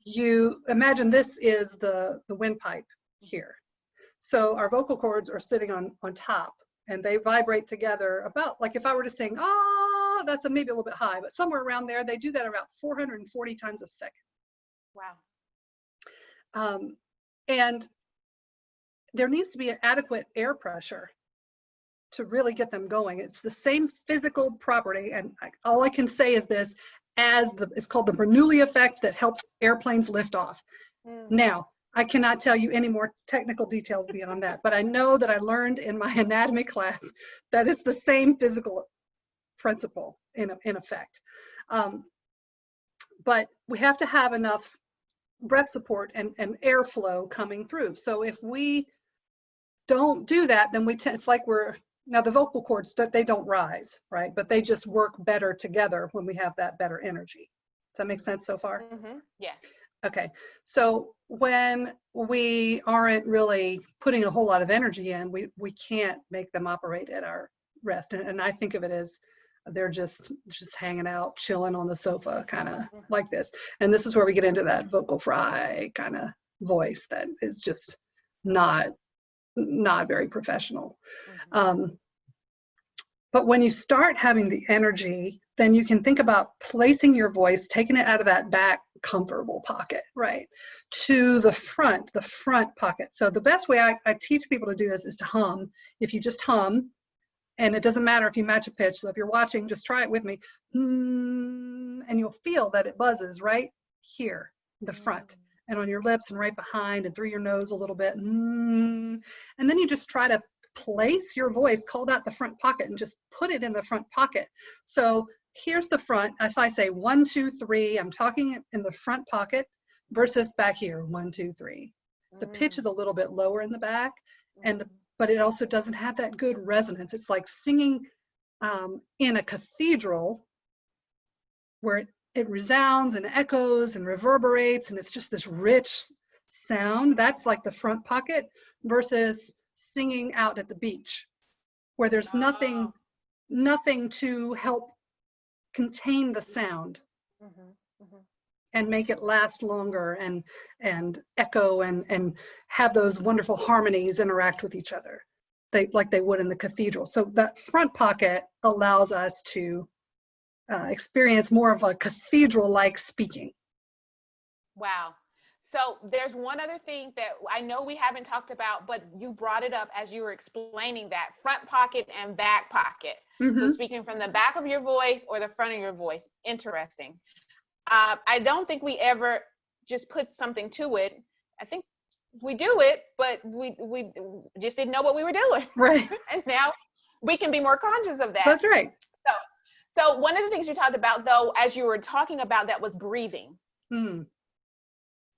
[SPEAKER 2] You imagine this is the windpipe here. So our vocal cords are sitting on top, and they vibrate together about, like if I were to sing, ah, that's maybe a little bit high, but somewhere around there, they do that about 440 times a second.
[SPEAKER 1] Wow.
[SPEAKER 2] And there needs to be an adequate air pressure to really get them going. It's the same physical property, and all I can say is this, it's called the Bernoulli effect that helps airplanes lift off. Now, I cannot tell you any more technical details beyond that, but I know that I learned in my anatomy class that it's the same physical principle in effect. But we have to have enough breath support and airflow coming through. So if we don't do that, then it's like now the vocal cords, they don't rise, right? But they just work better together when we have that better energy. Does that make sense so far?
[SPEAKER 1] Yeah.
[SPEAKER 2] Okay. So when we aren't really putting a whole lot of energy in, we can't make them operate at our rest. And I think of it as they're just hanging out, chilling on the sofa, kind of like this. And this is where we get into that vocal fry kind of voice that is just not very professional. But when you start having the energy, then you can think about placing your voice, taking it out of that back comfortable pocket, right, to the front pocket. So the best way I teach people to do this is to hum. If you just hum, and it doesn't matter if you match a pitch. So if you're watching, just try it with me. And you'll feel that it buzzes right here, the front, and on your lips and right behind and through your nose a little bit. And then you just try to place your voice, call that the front pocket, and just put it in the front pocket. So here's the front. If I say 1, 2, 3, I'm talking in the front pocket versus back here, 1, 2, 3. The pitch is a little bit lower in the back, but it also doesn't have that good resonance. It's like singing in a cathedral where it resounds and echoes and reverberates, and it's just this rich sound. That's like the front pocket versus singing out at the beach, where there's nothing to help contain the sound and make it last longer and echo and have those wonderful harmonies interact with each other, like they would in the cathedral. So that front pocket allows us to experience more of a cathedral-like speaking.
[SPEAKER 1] Wow. So there's one other thing that I know we haven't talked about, but you brought it up as you were explaining that front pocket and back pocket. So speaking from the back of your voice or the front of your voice. Interesting. I don't think we ever just put something to it. I think we do it, but we just didn't know what we were doing.
[SPEAKER 2] Right.
[SPEAKER 1] And now we can be more conscious of that.
[SPEAKER 2] That's right.
[SPEAKER 1] So one of the things you talked about, though, as you were talking about that, was breathing.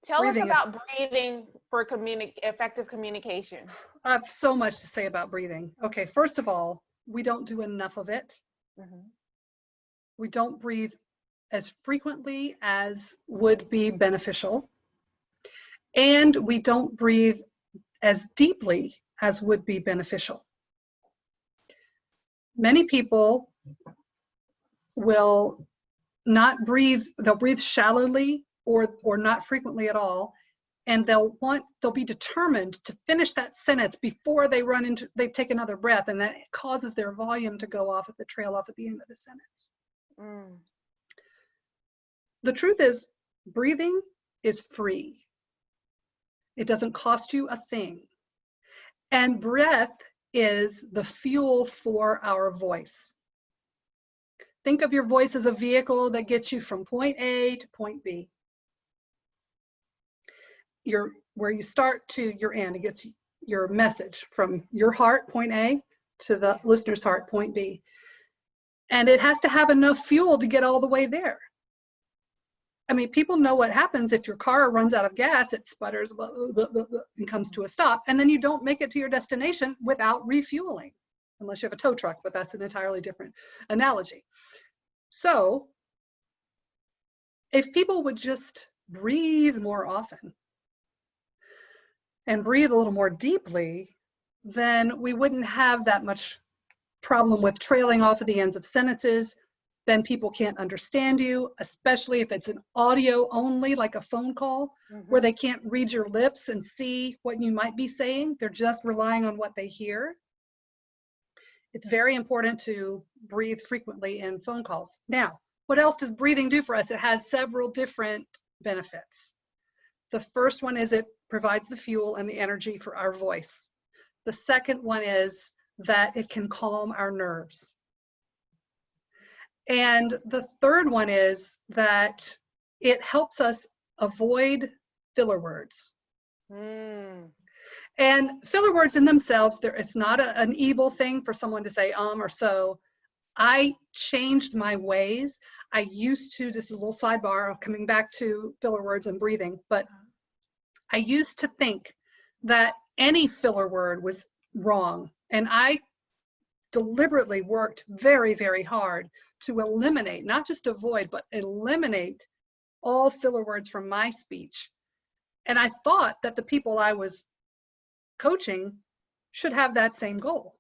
[SPEAKER 1] Tell us about breathing for effective communication.
[SPEAKER 2] I have so much to say about breathing. Okay, first of all, we don't do enough of it. We don't breathe as frequently as would be beneficial. And we don't breathe as deeply as would be beneficial. Many people will not breathe, they'll breathe shallowly or not frequently at all, and they'll be determined to finish that sentence before they take another breath, and that causes their volume to go off trail off at the end of the sentence. The truth is, breathing is free. It doesn't cost you a thing. And breath is the fuel for our voice. Think of your voice as a vehicle that gets you from point A to point B. Where you start to your end, it gets your message from your heart, point A, to the listener's heart, point B. And it has to have enough fuel to get all the way there. I mean, people know what happens if your car runs out of gas, it sputters and comes to a stop, and then you don't make it to your destination without refueling, unless you have a tow truck, but that's an entirely different analogy. So if people would just breathe more often and breathe a little more deeply, then we wouldn't have that much problem with trailing off of the ends of sentences. Then people can't understand you, especially if it's an audio only, like a phone call, where they can't read your lips and see what you might be saying. They're just relying on what they hear. It's very important to breathe frequently in phone calls. Now, what else does breathing do for us? It has several different benefits. The first one is it provides the fuel and the energy for our voice. The second one is that it can calm our nerves. And the third one is that it helps us avoid filler words. And filler words in themselves, it's not an evil thing for someone to say or so. I changed my ways. I used to, this is a little sidebar, coming back to filler words and breathing, but I used to think that any filler word was wrong. And I deliberately worked very, very hard to eliminate, not just avoid, but eliminate all filler words from my speech. And I thought that the people I was coaching should have that same goal.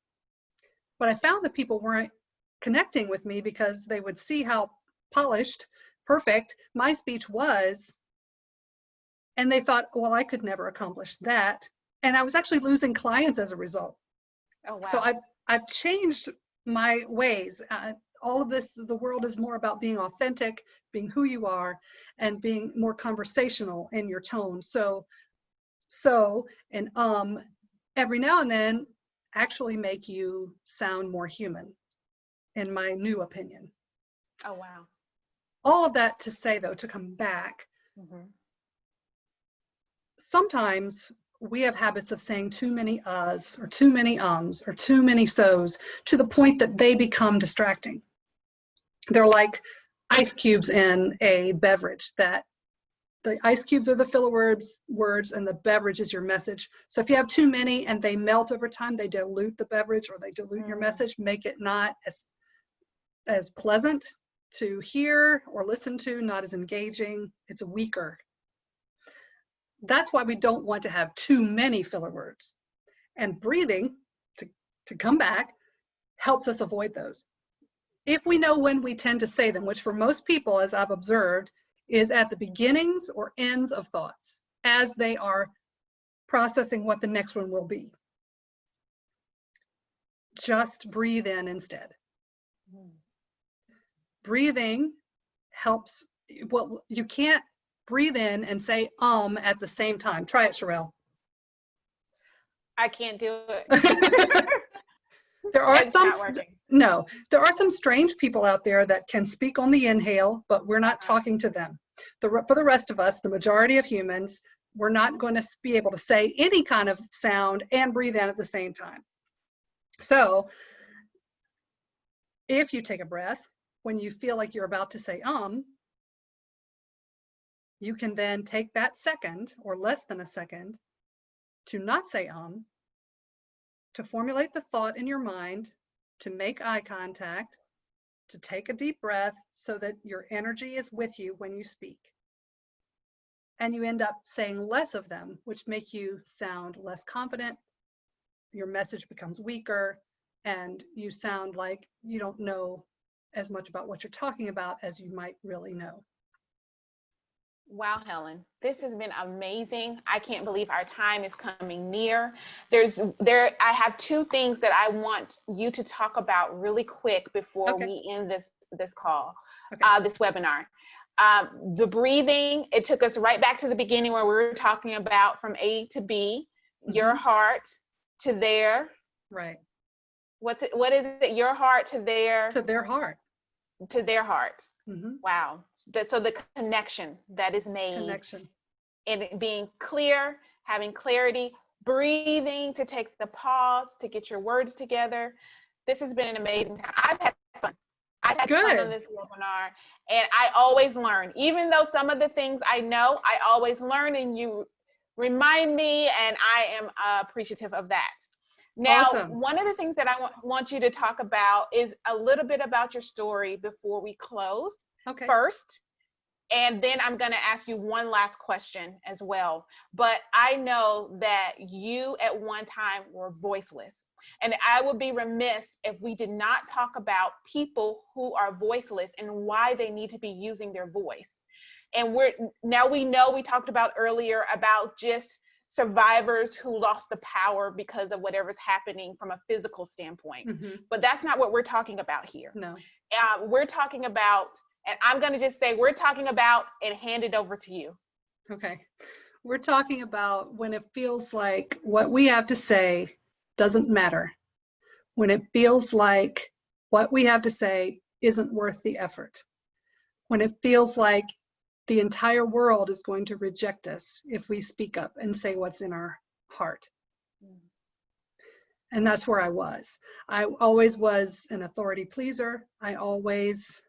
[SPEAKER 2] But I found that people weren't connecting with me because they would see how polished, perfect my speech was. And they thought, well, I could never accomplish that. And I was actually losing clients as a result.
[SPEAKER 1] Oh, wow.
[SPEAKER 2] So I've changed my ways. All of this, the world is more about being authentic, being who you are, and being more conversational in your tone. So and every now and then actually make you sound more human, in my new opinion.
[SPEAKER 1] Oh, wow.
[SPEAKER 2] All of that to say, though, to come back, sometimes we have habits of saying too many uhs or too many ums or too many so's to the point that they become distracting. They're like ice cubes in a beverage, that the ice cubes are the filler words and the beverage is your message. So if you have too many and they melt over time, they dilute the beverage or they dilute your message, make it not as pleasant to hear or listen to, not as engaging. It's weaker. That's why we don't want to have too many filler words. And breathing, to come back, helps us avoid those. If we know when we tend to say them, which for most people, as I've observed, is at the beginnings or ends of thoughts, as they are processing what the next one will be. Just breathe in instead. Breathing helps. Well, you can't breathe in and say at the same time. Try it, Sherelle.
[SPEAKER 1] I can't do it.
[SPEAKER 2] There are there are some strange people out there that can speak on the inhale, but we're not talking to them. For the rest of us, the majority of humans, we're not going to be able to say any kind of sound and breathe in at the same time. So if you take a breath, when you feel like you're about to say you can then take that second or less than a second to not say to formulate the thought in your mind, to make eye contact, to take a deep breath so that your energy is with you when you speak. And you end up saying less of them, which make you sound less confident. Your message becomes weaker and you sound like you don't know as much about what you're talking about as you might really know.
[SPEAKER 1] Wow, Helen, this has been amazing. I can't believe our time is coming near. I have two things that I want you to talk about really quick before we end this call, this webinar. The breathing, it took us right back to the beginning where we were talking about from A to B, your heart to there.
[SPEAKER 2] Right.
[SPEAKER 1] What is it? Your heart to their
[SPEAKER 2] heart.
[SPEAKER 1] To their heart. Wow. So the connection that is made, and it being clear, having clarity, breathing to take the pause, to get your words together. This has been an amazing time. I've had fun. I've had fun on this webinar, and I always learn. Even though some of the things I know, I always learn, and you remind me, and I am appreciative of that. Now, one of the things that I want you to talk about is a little bit about your story before we close first, And then I'm going to ask you one last question as well. But I know that you at one time were voiceless. And I would be remiss if we did not talk about people who are voiceless and why they need to be using their voice. And we know we talked about earlier about just survivors who lost the power because of whatever's happening from a physical standpoint. But that's not what we're talking about here.
[SPEAKER 2] No.
[SPEAKER 1] We're talking about, and I'm going to just say, we're talking about and hand it over to you.
[SPEAKER 2] Okay. We're talking about when it feels like what we have to say doesn't matter. When it feels like what we have to say isn't worth the effort. When it feels like the entire world is going to reject us if we speak up and say what's in our heart. And that's where I was. I always was an authority pleaser. I always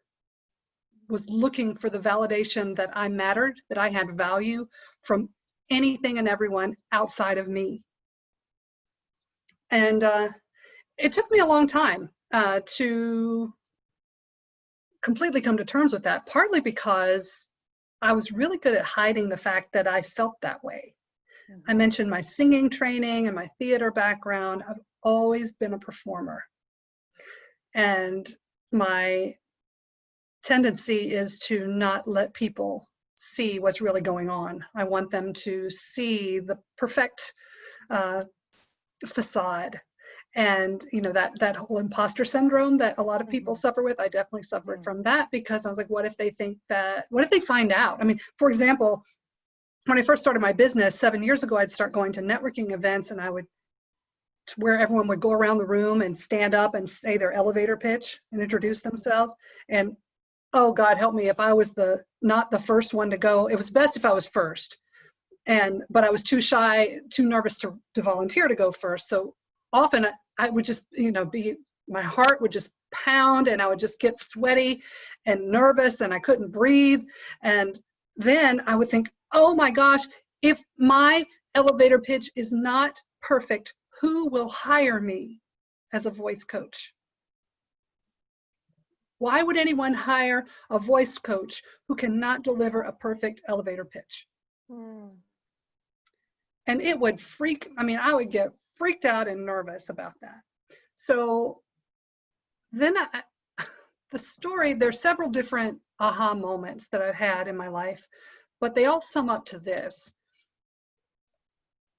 [SPEAKER 2] was looking for the validation that I mattered, that I had value from anything and everyone outside of me. And it took me a long time to completely come to terms with that, partly because I was really good at hiding the fact that I felt that way. I mentioned my singing training and my theater background. I've always been a performer. And my tendency is to not let people see what's really going on. I want them to see the perfect facade. And that whole imposter syndrome that a lot of people suffer with, I definitely suffered from that, because I was like, what if they find out? I mean, for example, when I first started my business 7 years ago, I'd start going to networking events, and where everyone would go around the room and stand up and say their elevator pitch and introduce themselves. And oh God, help me if I was not the first one to go. It was best if I was first. But I was too shy, too nervous to volunteer to go first. So often I would just, my heart would just pound, and I would just get sweaty and nervous, and I couldn't breathe. And then I would think, oh my gosh, if my elevator pitch is not perfect, who will hire me as a voice coach? Why would anyone hire a voice coach who cannot deliver a perfect elevator pitch? And it would I would get freaked out and nervous about that. So then there's several different aha moments that I've had in my life, but they all sum up to this.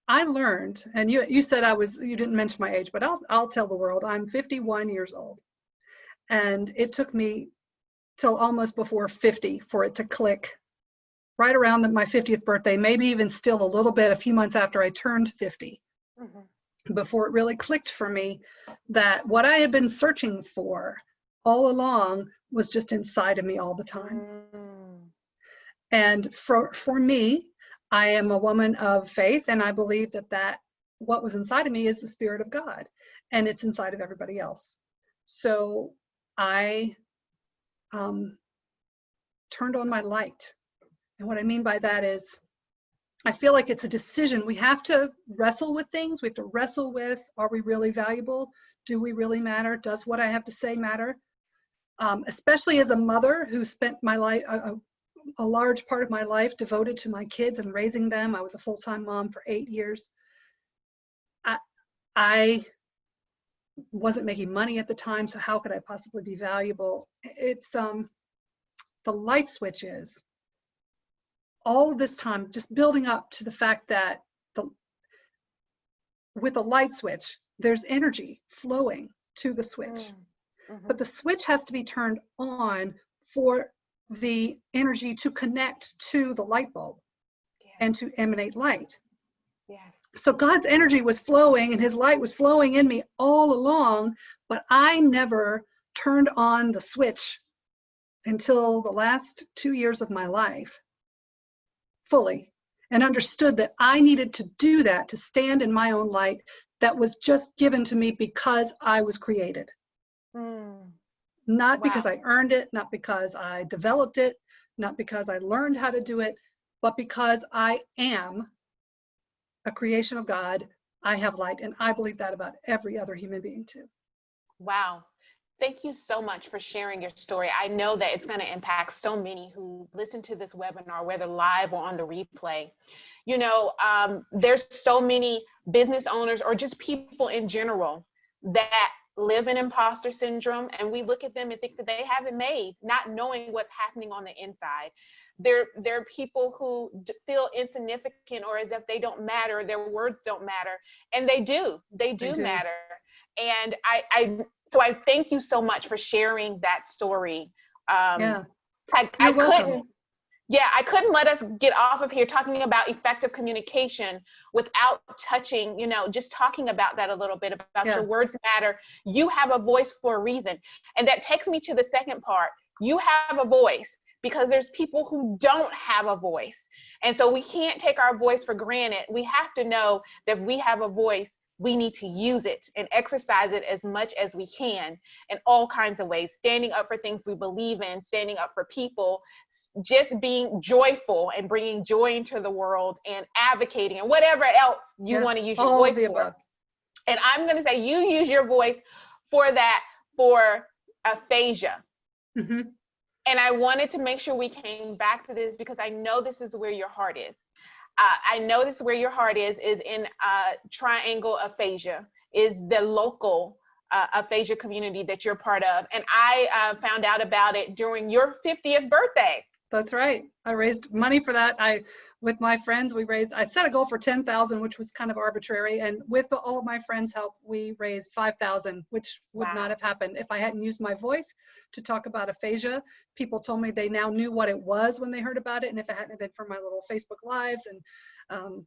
[SPEAKER 2] I learned, and you said you didn't mention my age, but I'll tell the world, I'm 51 years old. And it took me till almost before 50 for it to click. Right around my 50th birthday, maybe even still a little bit, a few months after I turned 50, before it really clicked for me that what I had been searching for all along was just inside of me all the time. And for me, I am a woman of faith, and I believe that what was inside of me is the Spirit of God, and it's inside of everybody else. So I turned on my light. And what I mean by that is, I feel like it's a decision. We have to wrestle with things. We have to wrestle with, are we really valuable? Do we really matter? Does what I have to say matter? Especially as a mother who spent my life, a large part of my life devoted to my kids and raising them. I was a full-time mom for 8 years. I wasn't making money at the time, so how could I possibly be valuable? It's the light switch is all of this time just building up to the fact that with a light switch, there's energy flowing to the switch. But the switch has to be turned on for the energy to connect to the light bulb and to emanate light. So God's energy was flowing and his light was flowing in me all along, but I never turned on the switch until the last 2 years of my life fully, and understood that I needed to do that to stand in my own light that was just given to me because I was created. Not because I earned it, not because I developed it, not because I learned how to do it, but because I am a creation of God. I have light, and I believe that about every other human being too.
[SPEAKER 1] Wow. Thank you so much for sharing your story. I know that it's going to impact so many who listen to this webinar, whether live or on the replay. There's so many business owners or just people in general that live in imposter syndrome, and we look at them and think that they haven't made, not knowing what's happening on the inside. There are people who feel insignificant or as if they don't matter, their words don't matter, and they do matter. And I thank you so much for sharing that story.
[SPEAKER 2] Yeah,
[SPEAKER 1] I
[SPEAKER 2] you're welcome.
[SPEAKER 1] couldn't, yeah, I couldn't let us get off of here talking about effective communication without touching, just talking about that a little bit, about your words matter. You have a voice for a reason. And that takes me to the second part. You have a voice because there's people who don't have a voice. And so we can't take our voice for granted. We have to know that if we have a voice, we need to use it and exercise it as much as we can in all kinds of ways, standing up for things we believe in, standing up for people, just being joyful and bringing joy into the world, and advocating and whatever else you want to use your voice for. Above. And I'm going to say you use your voice for that, for aphasia. Mm-hmm. And I wanted to make sure we came back to this because I know this is where your heart is. I noticed where your heart is in triangle aphasia, is the local aphasia community that you're part of. And I found out about it during your 50th birthday.
[SPEAKER 2] That's right. I raised money for that. With my friends, I set a goal for 10,000, which was kind of arbitrary. And with all of my friends' help, we raised 5,000, which would not have happened if I hadn't used my voice to talk about aphasia. People told me they now knew what it was when they heard about it. And if it hadn't been for my little Facebook Lives and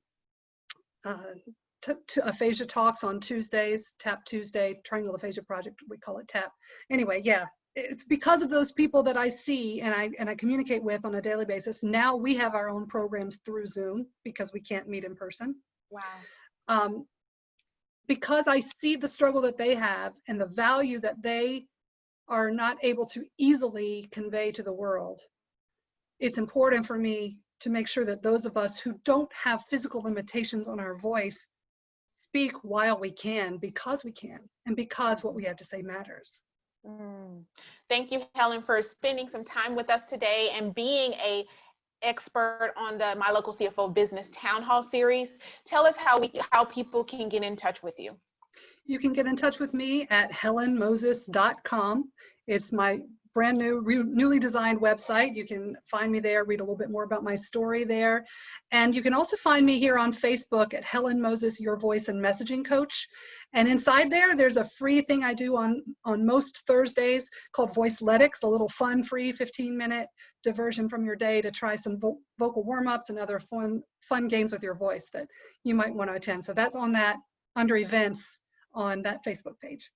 [SPEAKER 2] aphasia talks on Tuesdays, TAP Tuesday, Triangle Aphasia Project, we call it TAP. Anyway, yeah. It's because of those people that I see and I communicate with on a daily basis. Now we have our own programs through Zoom because we can't meet in person.
[SPEAKER 1] Wow.
[SPEAKER 2] Because I see the struggle that they have and the value that they are not able to easily convey to the world. It's important for me to make sure that those of us who don't have physical limitations on our voice speak while we can, because we can, and because what we have to say matters.
[SPEAKER 1] Thank you, Helen, for spending some time with us today and being an expert on the My Local CFO Business Town Hall series. Tell us how people can get in touch with you.
[SPEAKER 2] You can get in touch with me at helenmoses.com. It's my brand new, newly designed website. You can find me there, read a little bit more about my story there. And you can also find me here on Facebook at Helen Moses, Your Voice and Messaging Coach. And inside there's a free thing I do on most Thursdays called Voiceletics, a little fun, free 15-minute diversion from your day to try some vocal warm-ups and other fun games with your voice that you might want to attend. So that's on that, under events on that Facebook page.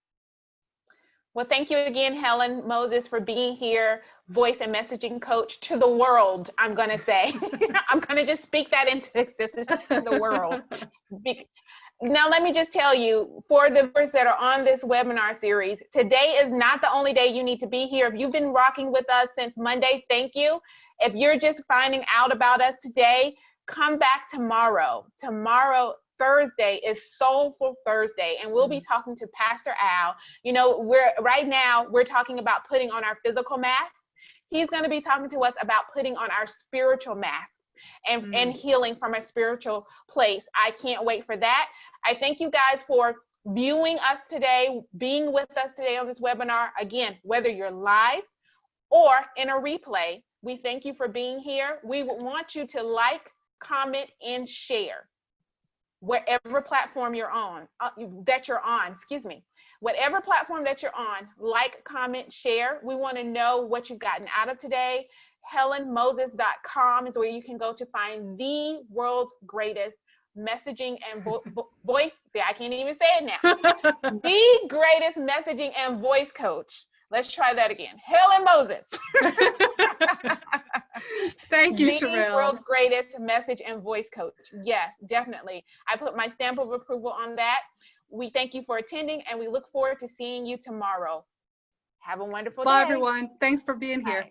[SPEAKER 1] Well, thank you again, Helen Moses, for being here, voice and messaging coach to the world, I'm going to say. I'm going to just speak that into existence to the world. Now, let me just tell you, for the viewers that are on this webinar series, today is not the only day you need to be here. If you've been rocking with us since Monday, thank you. If you're just finding out about us today, come back tomorrow. Tomorrow, Thursday, is Soulful Thursday, and we'll be talking to Pastor Al. Right now we're talking about putting on our physical mask. He's going to be talking to us about putting on our spiritual mask and healing from a spiritual place. I can't wait for that. I thank you guys for viewing us today, being with us today on this webinar. Again, whether you're live or in a replay, we thank you for being here. We want you to like, comment, and share. Whatever platform you're on, whatever platform that you're on, like, comment, share. We want to know what you've gotten out of today. HelenMoses.com is where you can go to find the world's greatest messaging and voice. See, I can't even say it now. The greatest messaging and voice coach. Let's try that again. Helen Moses.
[SPEAKER 2] Thank you, Sherelle.
[SPEAKER 1] The world's greatest message and voice coach. Yes, definitely. I put my stamp of approval on that. We thank you for attending, and we look forward to seeing you tomorrow. Have a wonderful day.
[SPEAKER 2] Bye, everyone. Thanks for being here.